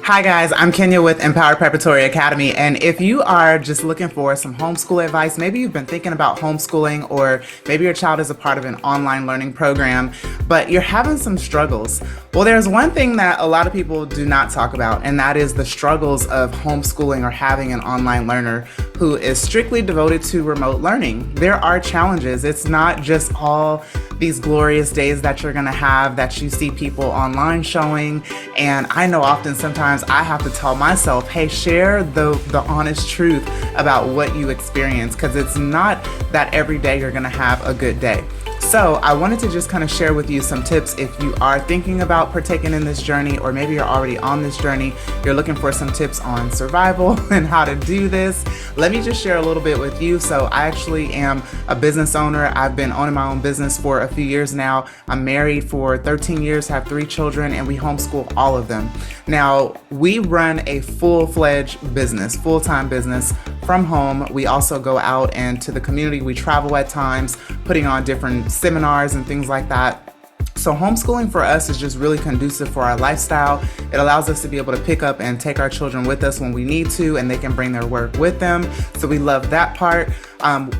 Hi guys, I'm Kenya with Empowered Preparatory Academy, and if you are just looking for some homeschool advice, maybe you've been thinking about homeschooling, or maybe your child is a part of an online learning program, but you're having some struggles. Well, there's one thing that a lot of people do not talk about, and that is the struggles of homeschooling or having an online learner who is strictly devoted to remote learning. There are challenges. It's not just all these glorious days that you're gonna have that you see people online showing. And I know often sometimes I have to tell myself, hey, share the honest truth about what you experience, because it's not that every day you're gonna have a good day. So I wanted to just kind of share with you some tips if you are thinking about partaking in this journey, or maybe you're already on this journey, you're looking for some tips on survival and how to do this. Let me just share a little bit with you. So I actually am a business owner. I've been owning my own business for a few years now. I'm married for 13 years, have 3 children, and we homeschool all of them. Now, we run a full-fledged business, full-time business from home. We also go out and to the community. We travel at times, putting on different seminars and things like that. So homeschooling for us is just really conducive for our lifestyle. It allows us to be able to pick up and take our children with us when we need to, and they can bring their work with them. So we love that part.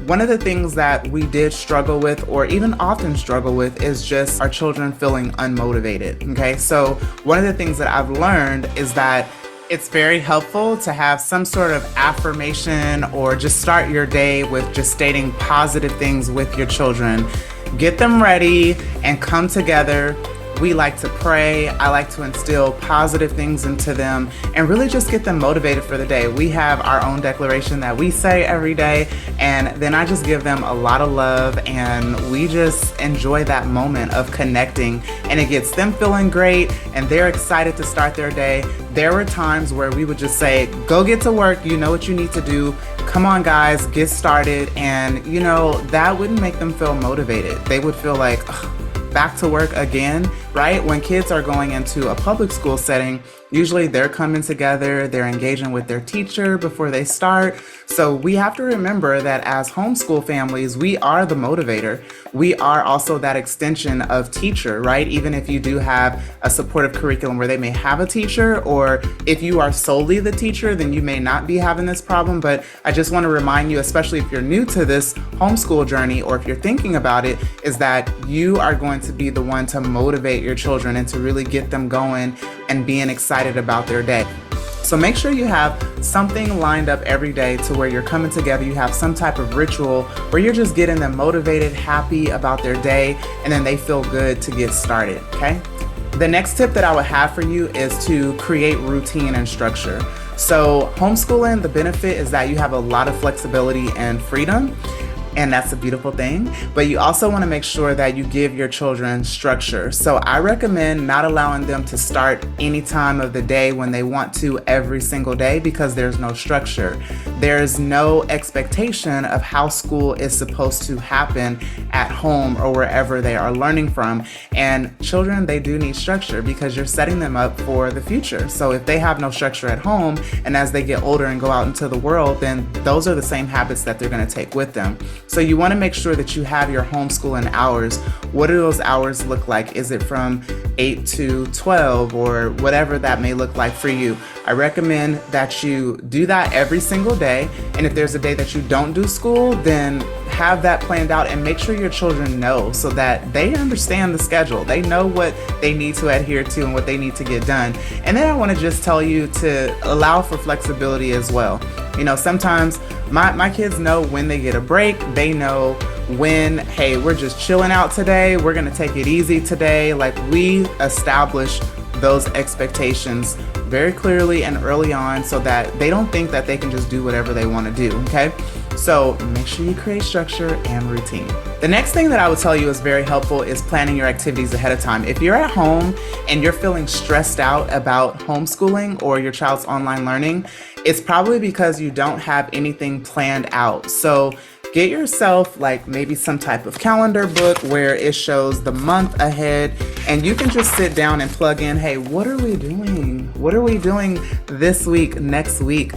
One of the things that we did struggle with, or even often struggle with, is just our children feeling unmotivated. Okay, so one of the things that I've learned is that it's very helpful to have some sort of affirmation, or just start your day with just stating positive things with your children. Get them ready and come together. We like to pray. I like to instill positive things into them and really just get them motivated for the day. We have our own declaration that we say every day, and then I just give them a lot of love, and we just enjoy that moment of connecting, and it gets them feeling great and they're excited to start their day. There were times where we would just say, go get to work, you know what you need to do. Come on guys, get started. And you know, that wouldn't make them feel motivated. They would feel like, back to work again, right? When kids are going into a public school setting, usually they're coming together, they're engaging with their teacher before they start. So we have to remember that as homeschool families, we are the motivator. We are also that extension of teacher, right? Even if you do have a supportive curriculum where they may have a teacher, or if you are solely the teacher, then you may not be having this problem. But I just want to remind you, especially if you're new to this homeschool journey, or if you're thinking about it, is that you are going to be the one to motivate your children and to really get them going and being excited about their day. So make sure you have something lined up every day to where you're coming together. You have some type of ritual where you're just getting them motivated, happy about their day, and then they feel good to get started, okay? The next tip that I would have for you is to create routine and structure. So homeschooling, the benefit is that you have a lot of flexibility and freedom, and that's a beautiful thing. But you also want to make sure that you give your children structure. So I recommend not allowing them to start any time of the day when they want to every single day, because there's no structure. There's no expectation of how school is supposed to happen at home or wherever they are learning from. And children, they do need structure because you're setting them up for the future. So if they have no structure at home, and as they get older and go out into the world, then those are the same habits that they're going to take with them. So you want to make sure that you have your homeschooling hours. What do those hours look like? Is it from 8 to 12, or whatever that may look like for you? I recommend that you do that every single day. And if there's a day that you don't do school, then have that planned out and make sure your children know, so that they understand the schedule. They know what they need to adhere to and what they need to get done. And then I want to just tell you to allow for flexibility as well. You know, sometimes my kids know when they get a break. They know when, hey, we're just chilling out today. We're going to take it easy today. Like, we establish those expectations very clearly and early on, so that they don't think that they can just do whatever they want to do, okay? So make sure you create structure and routine. The next thing that I would tell you is very helpful is planning your activities ahead of time. If you're at home and you're feeling stressed out about homeschooling or your child's online learning, it's probably because you don't have anything planned out. So get yourself like maybe some type of calendar book where it shows the month ahead, and you can just sit down and plug in, hey, what are we doing? What are we doing this week, next week?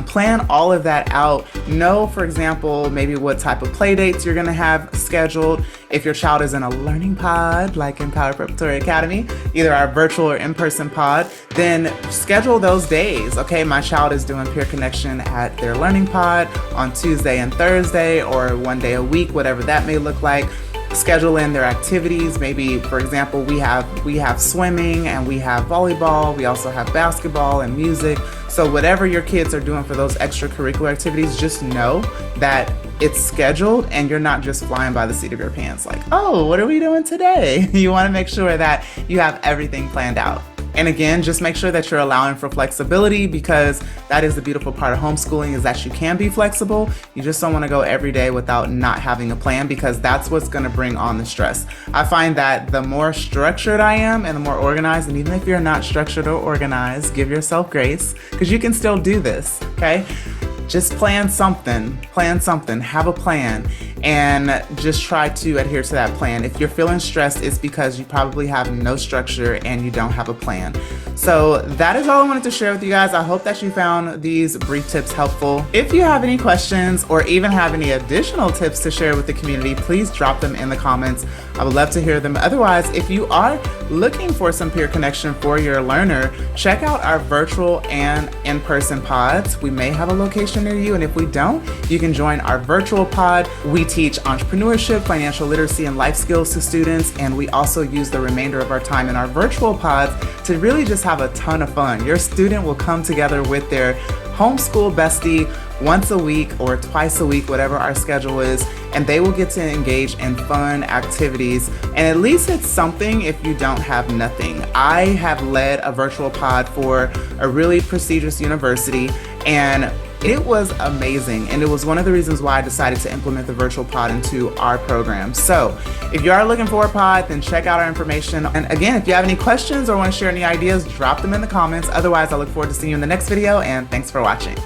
Plan all of that out. Know, for example, maybe what type of play dates you're going to have scheduled. If your child is in a learning pod, like Empower Preparatory Academy, either our virtual or in-person pod, then schedule those days. Okay, my child is doing peer connection at their learning pod on Tuesday and Thursday, or one day a week, whatever that may look like. Schedule in their activities. Maybe, for example, we have swimming and we have volleyball. We also have basketball and music. So whatever your kids are doing for those extracurricular activities, just know that it's scheduled and you're not just flying by the seat of your pants like, oh, what are we doing today? You want to make sure that you have everything planned out. And again, just make sure that you're allowing for flexibility, because that is the beautiful part of homeschooling, is that you can be flexible. You just don't want to go every day without not having a plan, because that's what's going to bring on the stress. I find that the more structured I am and the more organized, and even if you're not structured or organized, give yourself grace, because you can still do this, okay? Just plan something, have a plan, and just try to adhere to that plan. If you're feeling stressed, it's because you probably have no structure and you don't have a plan. So that is all I wanted to share with you guys. I hope that you found these brief tips helpful. If you have any questions or even have any additional tips to share with the community, please drop them in the comments. I would love to hear them. Otherwise, if you are looking for some peer connection for your learner, check out our virtual and in-person pods. We may have a location near you, and if we don't, you can join our virtual pod. We teach entrepreneurship, financial literacy, and life skills to students, and we also use the remainder of our time in our virtual pods to really just have a ton of fun. Your student will come together with their homeschool bestie once a week or twice a week, whatever our schedule is, and they will get to engage in fun activities. And at least it's something if you don't have nothing. I have led a virtual pod for a really prestigious university, and it was amazing, and it was one of the reasons why I decided to implement the virtual pod into our program. So if you are looking for a pod, then check out our information. And again, if you have any questions or want to share any ideas, drop them in the comments. Otherwise, I look forward to seeing you in the next video, and thanks for watching.